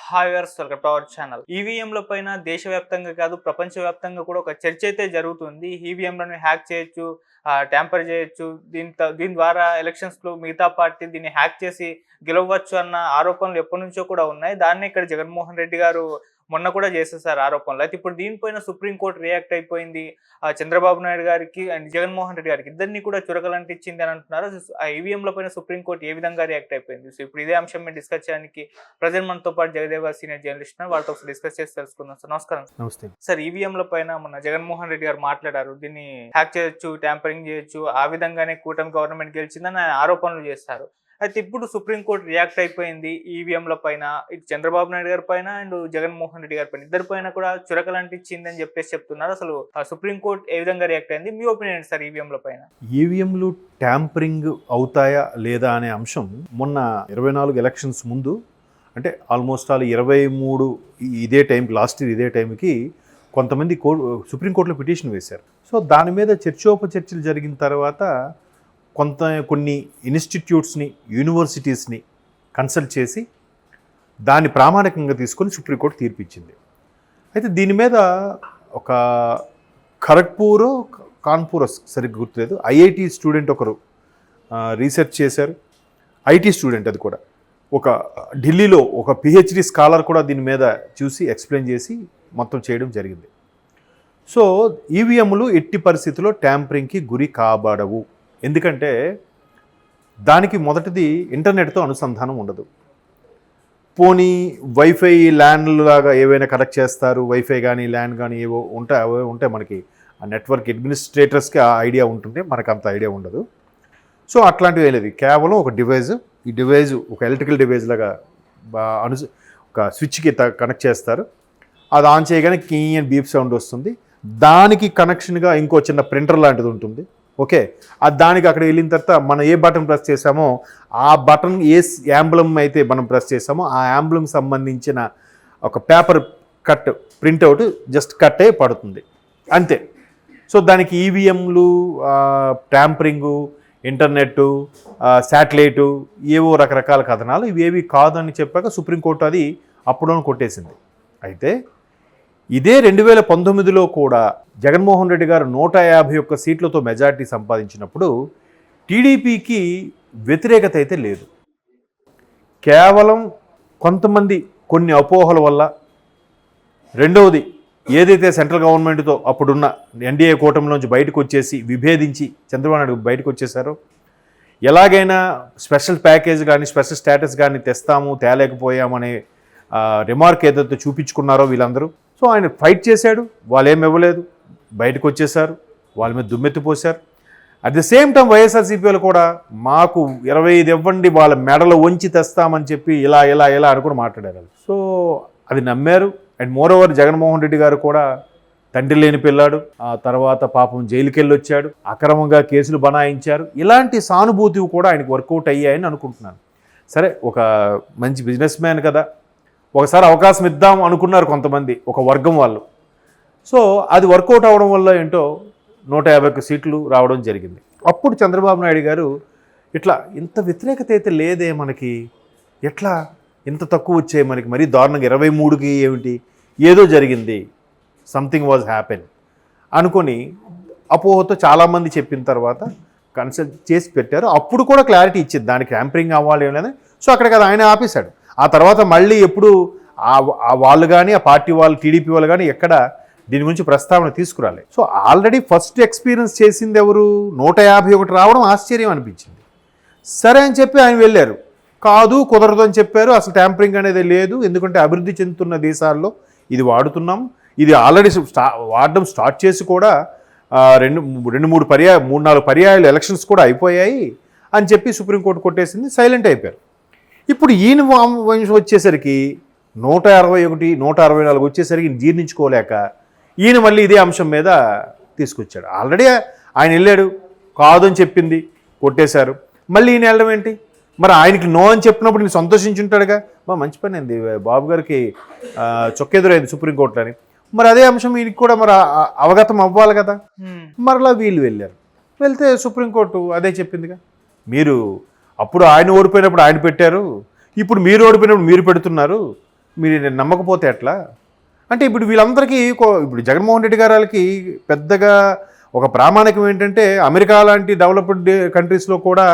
Hi viewers, welcome to our channel. ఈవీఎంల పైన దేశవ్యాప్తంగా కాదు ప్రపంచవ్యాప్తంగా కూడా ఒక చర్చ అయితే జరుగుతుంది. ఈవీఎంలను హ్యాక్ చేయొచ్చు, ట్యాంపర్ చేయొచ్చు. దీని ద్వారా ఎలక్షన్స్‌లో మిగతా పార్టీ దీన్ని హ్యాక్ చేసి గెలవచ్చు అన్న ఆరోపణలు ఎప్పటినుంచో కూడా ఉన్నాయి. దాన్నే ఇక్కడ జగన్మోహన్ రెడ్డి గారు మొన్న కూడా చేసేసారు ఆరోపణలు. అయితే ఇప్పుడు దీనిపైన సుప్రీం కోర్ట్ రియాక్ట్ అయిపోయింది. చంద్రబాబు నాయుడు గారికి అండ్ జగన్మోహన్ రెడ్డి గారికి ఇద్దరిని కూడా చురకలంటించింది అని అంటున్నారు. ఆ ఈవీఎంల పైన సుప్రీం కోర్ట్ ఏ విధంగా రియాక్ట్ అయిపోయింది? సో ఇప్పుడు ఇదే అంశం మీద డిస్కస్ చేయడానికి ప్రజెంట్ మనతో పాటు జగదేవ్ గారు సీనియర్ జర్నలిస్ట్ వాళ్ళతో ఒకసారి డిస్కస్ చేసి తెలుసుకుందాం. సార్ నమస్కారం. నమస్తే సార్, ఈవీఎంల పైన మొన్న జగన్మోహన్ రెడ్డి గారు మాట్లాడారు. దీన్ని హ్యాక్ చేయొచ్చు, ట్యాంపరింగ్ చేయొచ్చు, ఆ విధంగానే కూటమి గవర్నమెంట్ గెలిచిందని ఆయన ఆరోపణలు చేస్తారు. అయితే ఇప్పుడు సుప్రీంకోర్టు రియాక్ట్ అయిపోయింది ఈవీఎంల పైన. ఇటు చంద్రబాబు నాయుడు గారి పైన అండ్ జగన్మోహన్ రెడ్డి గారి పైన ఇద్దరి పైన కూడా చురకలంటించింది అని చెప్పేసి చెప్తున్నారు. అసలు సుప్రీంకోర్టు ఏ విధంగా రియాక్ట్ అయింది? మీ ఒపీనియన్ ఏంటి సార్ ఈవీఎంల పైన? ఈవీఎంలు ట్యాంపరింగ్ అవుతాయా లేదా అనే అంశం మొన్న 24 ఎలక్షన్స్ ముందు, అంటే ఆల్మోస్ట్ 23 ఇదే టైంకి, లాస్ట్ ఇయర్ ఇదే టైంకి కొంతమంది సుప్రీంకోర్టులో పిటిషన్ వేశారు. సో దాని మీద చర్చోపచర్చలు జరిగిన తర్వాత కొన్ని ఇన్స్టిట్యూట్స్ని, యూనివర్సిటీస్ని కన్సల్ట్ చేసి దాన్ని ప్రామాణికంగా తీసుకొని సుప్రీంకోర్టు తీర్పిచ్చింది. అయితే దీని మీద ఒక కాన్పూర్ సరిగ్గా గుర్తులేదు, ఐఐటి స్టూడెంట్ ఒకరు రీసెర్చ్ చేశారు. ఐటీ స్టూడెంట్, అది కూడా ఒక ఢిల్లీలో ఒక పిహెచ్డి స్కాలర్ కూడా దీని మీద చూసి ఎక్స్ప్లెయిన్ చేసి మొత్తం చేయడం జరిగింది. సో ఈవీఎంలు ఎట్టి పరిస్థితుల్లో ట్యాంపరింగ్కి గురి కాబడవు. ఎందుకంటే దానికి మొదటిది ఇంటర్నెట్తో అనుసంధానం ఉండదు. పోనీ వైఫై ల్యాండ్ లాగా ఏవైనా కనెక్ట్ చేస్తారు, వైఫై కానీ ల్యాండ్ కానీ ఏవో ఉంటాయి మనకి ఆ నెట్వర్క్ అడ్మినిస్ట్రేటర్స్కి ఆ ఐడియా ఉంటుంది, మనకు అంత ఐడియా ఉండదు. సో అట్లాంటివి లేదు, కేవలం ఒక డివైజ్, ఈ డివైజ్ ఒక ఎలక్ట్రికల్ డివైజ్ లాగా ఒక స్విచ్కి కనెక్ట్ చేస్తారు. అది ఆన్ చేయగానే కీ అండ్ బీప్ సౌండ్ వస్తుంది. దానికి కనెక్షన్గా ఇంకో చిన్న ప్రింటర్ లాంటిది ఉంటుంది. ఓకే, దానికి అక్కడ వెళ్ళిన తర్వాత మనం ఏ బటన్ ప్రెస్ చేసామో ఆ బటన్ ఏ యాంబ్లమ్ అయితే మనం ప్రెస్ చేసామో ఆ యాంబ్లమ్ సంబంధించిన ఒక paper cut printout just cut అయి పడుతుంది, అంతే. సో దానికి ఈవీఎంలు, ట్యాంపరింగు, ఇంటర్నెట్టు, శాటిలైటు, ఏవో రకరకాల కథనాలు, ఇవేవి కాదని చెప్పాక సుప్రీంకోర్టు అది అప్పుడు కొట్టేసింది. అయితే ఇదే 2019లో కూడా జగన్మోహన్ రెడ్డి గారు 151 సీట్లతో మెజార్టీ సంపాదించినప్పుడు టీడీపీకి వ్యతిరేకత అయితే లేదు. కేవలం కొంతమంది కొన్ని అపోహల వల్ల, రెండవది ఏదైతే సెంట్రల్ గవర్నమెంట్తో అప్పుడున్న ఎన్డీఏ కూటమిలోంచి బయటకు వచ్చేసి విభేదించి చంద్రబాబు నాయుడు బయటకు వచ్చేసారో, ఎలాగైనా స్పెషల్ ప్యాకేజ్ కానీ స్పెషల్ స్టేటస్ కానీ తేలేకపోయామనే రిమార్క్ ఏదైతే చూపించుకున్నారో వీళ్ళందరూ. సో ఆయన ఫైట్ చేశాడు, వాళ్ళు ఏమి ఇవ్వలేదు, బయటకు వచ్చేసారు, వాళ్ళ మీద దుమ్మెత్తిపోశారు. At the same time YSRCP వాళ్ళు కూడా మాకు 25 ఇవ్వండి, వాళ్ళ మెడలు వంచి తెస్తామని చెప్పి ఇలా అనుకుని మాట్లాడారు. సో అది నమ్మారు. అండ్ మోరోవర్ జగన్మోహన్ రెడ్డి గారు కూడా తండ్రి లేని పిల్లాడు, ఆ తర్వాత పాపం జైలుకి వెళ్ళి వచ్చాడు, అక్రమంగా కేసులు బనాయించారు. ఇలాంటి సానుభూతి కూడా ఆయనకు వర్కౌట్ అయ్యాయని అనుకుంటున్నాను. సరే, ఒక మంచి బిజినెస్ మ్యాన్ కదా, ఒకసారి అవకాశం ఇద్దాం అనుకున్నారు కొంతమంది, ఒక వర్గం వాళ్ళు. సో అది వర్కౌట్ అవ్వడం వల్ల ఏంటో 151 సీట్లు రావడం జరిగింది. అప్పుడు చంద్రబాబు నాయుడు గారు ఇట్లా ఇంత వ్యతిరేకత అయితే లేదే మనకి, ఎట్లా ఇంత తక్కువ వచ్చాయి మనకి, మరీ దారుణంగా 23కి ఏమిటి, ఏదో జరిగింది, సంథింగ్ వాజ్ హ్యాపెన్ అనుకొని అపోహతో చాలామంది చెప్పిన తర్వాత కన్సల్ట్ చేసి పెట్టారు. అప్పుడు కూడా క్లారిటీ ఇచ్చింది దానికి ట్యాంపరింగ్ అవ్వాలి అనేది. సో అక్కడ కదా ఆయన ఆపేశాడు. ఆ తర్వాత మళ్ళీ ఎప్పుడు వాళ్ళు కానీ ఆ పార్టీ వాళ్ళు, టీడీపీ వాళ్ళు కానీ ఎక్కడ దీని గురించి ప్రస్తావన తీసుకురాలి. సో ఆల్రెడీ ఫస్ట్ ఎక్స్పీరియన్స్ చేసింది ఎవరు? 151 రావడం ఆశ్చర్యం అనిపించింది. సరే అని చెప్పి ఆయన వెళ్ళారు. కాదు, కుదరదు అని చెప్పారు. అసలు ట్యాంపరింగ్ అనేది లేదు, ఎందుకంటే అభివృద్ధి చెందుతున్న దేశాల్లో ఇది వాడుతున్నాం, ఇది ఆల్రెడీ వాడడం స్టార్ట్ చేసి కూడా 3-4 పర్యాయాలు ఎలక్షన్స్ కూడా అయిపోయాయి అని చెప్పి సుప్రీంకోర్టు కొట్టేసింది. సైలెంట్ అయిపోయారు. ఇప్పుడు ఈయన వచ్చేసరికి 161, 164 వచ్చేసరికి జీర్ణించుకోలేక ఈయన మళ్ళీ ఇదే అంశం మీద తీసుకొచ్చాడు. ఆల్రెడీ ఆయన వెళ్ళాడు, కాదు అని చెప్పింది, కొట్టేశారు. మళ్ళీ ఈయన వెళ్ళడం ఏంటి? మరి ఆయనకి నో అని చెప్పినప్పుడు నేను సంతోషించుంటాడుగా, మంచి పని అయింది బాబు గారికి చొక్కెదురైంది సుప్రీంకోర్టులో అని. మరి అదే అంశం ఈయనకి కూడా మరి అవగతం అవ్వాలి కదా. మరలా వీళ్ళు వెళ్ళారు. వెళ్తే సుప్రీంకోర్టు అదే చెప్పిందిగా, మీరు అప్పుడు ఆయన ఓడిపోయినప్పుడు ఆయన పెట్టారు, ఇప్పుడు మీరు ఓడిపోయినప్పుడు మీరు పెడుతున్నారు, మీరు నమ్మకపోతే ఎట్లా? అంటే ఇప్పుడు వీళ్ళందరికీ ఇప్పుడు జగన్మోహన్ రెడ్డి గారికి పెద్దగా ఒక ప్రామాణికం ఏంటంటే అమెరికా లాంటి డెవలప్డ్ కంట్రీస్లో కూడా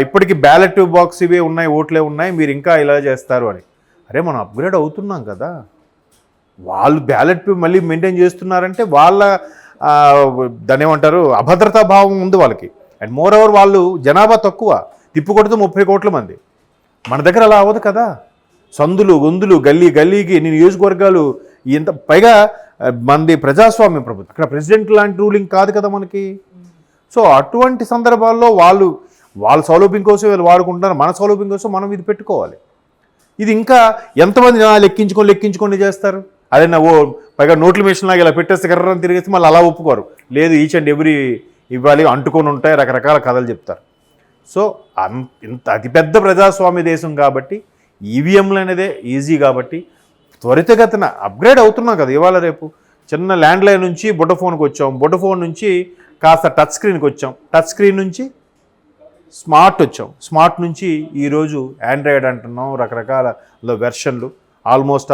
ఇప్పటికీ బ్యాలెట్ బాక్స్ ఇవే ఉన్నాయి, ఓట్లే ఉన్నాయి, మీరు ఇంకా ఇలా చేస్తారు అని. అరే మనం అప్గ్రేడ్ అవుతున్నాం కదా, వాళ్ళు బ్యాలెట్ మళ్ళీ మెయింటైన్ చేస్తున్నారంటే వాళ్ళ దాని ఏమంటారు అభద్రతా భావం ఉంది వాళ్ళకి. అండ్ మోర్ ఓవర్ వాళ్ళు జనాభా తక్కువ, తిప్పుకొడితే 30 కోట్ల మంది. మన దగ్గర అలా అవ్వదు కదా, సందులు గొంతులు గల్లీకి ఎన్ని నియోజకవర్గాలు, ఇంత పైగా మనది ప్రజాస్వామ్య ప్రభుత్వం, అక్కడ ప్రెసిడెంట్ లాంటి రూలింగ్ కాదు కదా మనకి. సో అటువంటి సందర్భాల్లో వాళ్ళ సౌలభ్యం కోసం వీళ్ళు వాడుకుంటున్నారు, మన సౌలభ్యం కోసం మనం ఇది పెట్టుకోవాలి. ఇది ఇంకా ఎంతమంది లెక్కించుకొని చేస్తారు? అదే పైగా నోట్ల మిషన్ లాగా ఇలా పెట్టేస్తే కర్రని తిరిగేస్తే మళ్ళీ అలా ఒప్పుకోరు. లేదు ఈచ్ అండ్ ఎవ్రీ ఇవ్వాలి, అంటుకొని ఉంటాయి, రకరకాల కథలు చెప్తారు. సో ఇంత అతిపెద్ద ప్రజాస్వామ్య దేశం కాబట్టి ఈవీఎంలు అనేది ఈజీ కాబట్టి త్వరితగతిన అప్గ్రేడ్ అవుతున్నాం కదా. ఇవాళ రేపు చిన్న ల్యాండ్లైన్ నుంచి బుడ్డఫోన్కి వచ్చాం, బుడ్డఫోన్ నుంచి కాస్త టచ్ స్క్రీన్కి వచ్చాం, టచ్ స్క్రీన్ నుంచి స్మార్ట్ వచ్చాం, స్మార్ట్ నుంచి ఈరోజు ఆండ్రాయిడ్ అంటున్నాం, రకరకాల వెర్షన్లు. ఆల్మోస్ట్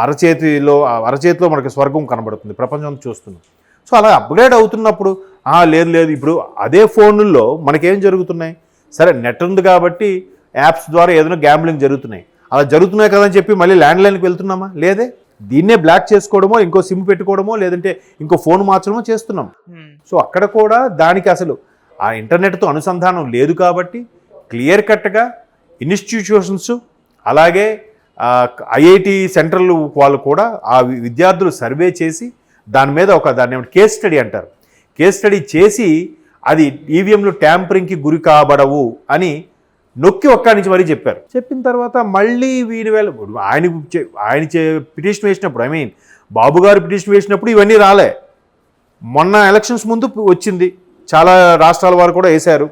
అరచేతిలో మనకి స్వర్గం కనబడుతుంది, ప్రపంచం చూస్తున్నాం. సో అలా అప్గ్రేడ్ అవుతున్నప్పుడు లేదు ఇప్పుడు అదే ఫోన్లలో మనకేం జరుగుతున్నాయి? సరే నెట్ ఉంది కాబట్టి యాప్స్ ద్వారా ఏదైనా గ్యాంబ్లింగ్ జరుగుతున్నాయి, అలా జరుగుతున్నాయి కదని చెప్పి మళ్ళీ ల్యాండ్లైన్కి వెళ్తున్నామా? లేదే. దీన్నే బ్లాక్ చేసుకోవడమో, ఇంకో సిమ్ పెట్టుకోవడమో, లేదంటే ఇంకో ఫోన్ మార్చడమో చేస్తున్నాం. సో అక్కడ కూడా దానికి అసలు ఆ ఇంటర్నెట్తో అనుసంధానం లేదు కాబట్టి క్లియర్ కట్గా ఇన్స్టిట్యూషన్స్ అలాగే ఐఐటి సెంట్రల్ వాళ్ళు కూడా ఆ విద్యార్థులు సర్వే చేసి దాని మీద దాన్ని కేస్ స్టడీ అంటారు, కేస్ స్టడీ చేసి అది ఈవీఎంలు ట్యాంపరింగ్కి గురి కాబడవు అని నొక్కి ఒక్క నుంచి మరీ చెప్పారు. చెప్పిన తర్వాత మళ్ళీ ఆయన పిటిషన్ వేసినప్పుడు, బాబు గారు పిటిషన్ వేసినప్పుడు ఇవన్నీ రాలే. మొన్న ఎలక్షన్స్ ముందు వచ్చింది, చాలా రాష్ట్రాల వారు కూడా వేశారు.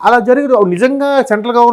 అలా జరిగి నిజంగా సెంట్రల్ గవర్నమెంట్